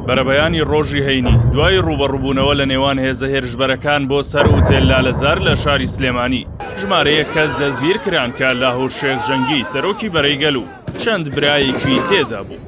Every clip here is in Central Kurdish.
بەرەبەیانی ڕۆژی هەینی دوای ڕوبەڕووبوونەوە لە نێوان هێزە هێرشبەرەکان بۆ سەر ئوتێل لالەزار لە شاری سلێمانی ژمارەیە کەس دەستگیر کران کە لاهور شێخ جەنگی سەرۆکی بەرەیگەل و چەند برایەکی تێدا بوو.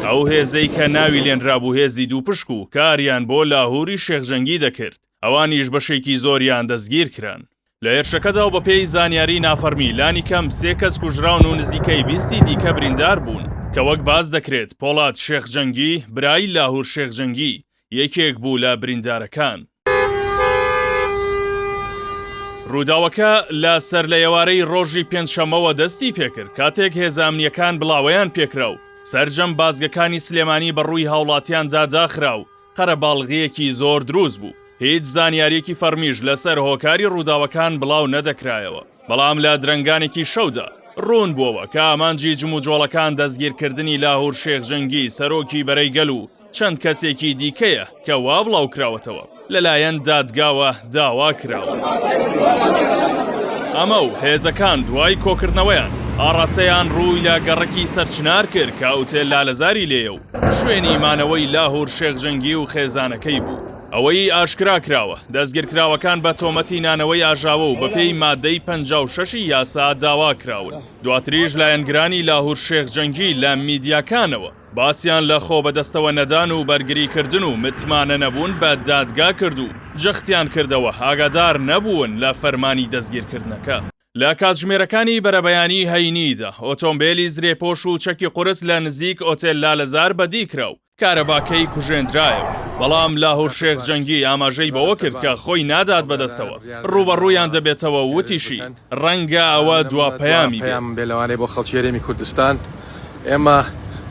ئەو هێزەی کە ناوی لێنرابوو هێزی دووپشک و کاریان بۆ لاهوری شێخ جەنگی دەکرد ئەوانیش بەشێکی زۆریان دەستگیر کران. لە هێرشەکەدا و بەپێی زانیاری نافەرمی لانی کەم 3 کەس کوژراون و نزیکەی 20 دیکە بریندار بوون کە وەک باز دەکرێت پۆڵات شێخ جەنگی برای لاهور شێخ جەنگی یەکێک بوو لە بریندارەکان. ڕووداوەکە لە سەر لە ئێوارەی ڕۆژی پێنجشەمەوە دەستی پێکرد کاتێک هێزە ئەمنیەکان بڵاوەیان پێکرا و سەرجەم بازگەکانی سلێمانی بەڕووی هاوڵاتیاندا داخرا و قەرەباڵغیەکی زۆر دروست بوو. هیچ زانیاریەکی فەرمیش لەسەر هۆکاری ڕووداوەکان بڵاو نەدەکرایەوە، بەڵام لە درەنگانێکی شەودا ڕوون بووەوە کە ئامانجی جموجۆڵەکان دەستگیرکردنی لاهور شێخ جەنگی سەرۆکی بەرەیگەل و چەند کەسێکی دیکەیە کە وا بڵاو کراوەتەوە لەلایەن دادگاوە داوا کراوە. ئەمە و هێزەکان دوای کۆکردنەوەیان ئاڕاستەیان ڕووی لە گەڕەکی سەرچنار کرد کە ئوتێل لالەزاری لێیە و شوێنی مانەوەی لاهور شێخ جەنگی و خێزانەکەی بوو. ئەوەی ئاشکرا کراوە دەستگیرکراوەکان بە تۆمەتی نانەوەی ئاژاوە و بەپێی مادەی 56 یاسا داوا کراون. دواتریش لایەنگرانی لاهور شێخ جەنگی لە میدیاکانەوە باسییان لە خۆ بەدەستەوە نەدان و بەرگریکردن و متمانە نەبوون بە دادگا کرد و جەختیان کردەوە ئاگادار نەبوون لە فەرمانی دەستگیرکردنەکە. لە کاتژمێرەکانی بەرەبەیانی هەینیدا ئۆتۆمبیلی زرێپۆش و چەکی قورس لە نزیک ئۆتێل لالەزار بەدیکرا و کارەباکەی کوژێندرایەوە، بەڵام لاهور شێخ جەنگی ئاماژەی بەوە کرد کە خۆی نادات بەدەستەوە ڕوبەڕوویان دەبێتەوە وتیشی ڕەنگە ئەوە دوا پەیامی بێلەوانەی بۆ خەڵکی هەرێمی کوردستان ئێمە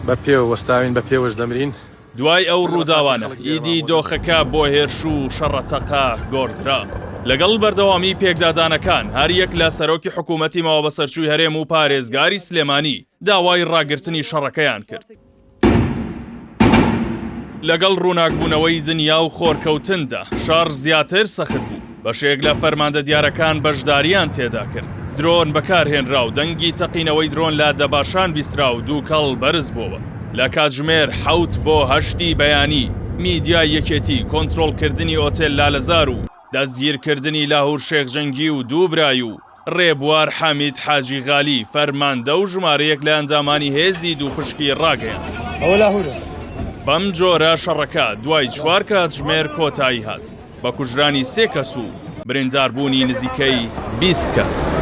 بە پێوە وەستاوین بە پێوەش دەمرین. دوای ئەو ڕووداوانە ئیدی دۆخەکە بۆ هێرش و شەڕەتەقا گۆڕدرا. لەگەڵ بەردەوامی پێکدادانەکان هەر یەک لە سەرۆکی حکوومەتی ماوە بەسەرچووی هەرێم و پارێزگاری سلێمانی داوای ڕاگررتنی شەڕەکەیان کرد. لەگەڵ ڕووناکبوونەوەی دنیا و خۆرکەوتندا شار زیاتر سەخت بوو. بەشێک لە فەرماندە دیارەکان بەشداریان تێدا کرد. درۆن بەکارهێنرا و دەنگی تەقینەوەی درۆن لە دەباشان بیسترا و دوو کەڵ بەرز بووە. لە کاتژمێر 7 بۆ 8 بەیانی میدیای یەکێتی کۆنتڕۆڵکردنی ئۆتێل لالەزار و دەستگیرکردنی لاهور شێخ جەنگی و دوو برای و ڕێبوار حەمید حاجی غالی فەرماندە و ژمارەیەک لە ئەنجامانی هێزی دووپشکی ڕاگەیاند. ئەوە لاهورە. بەم جۆرە شەڕەکە دوای 4 کاتژمێر کۆتایی هات بە کوژرانی 3 کەس و برینداربوونی نزیکەی 20 کەس.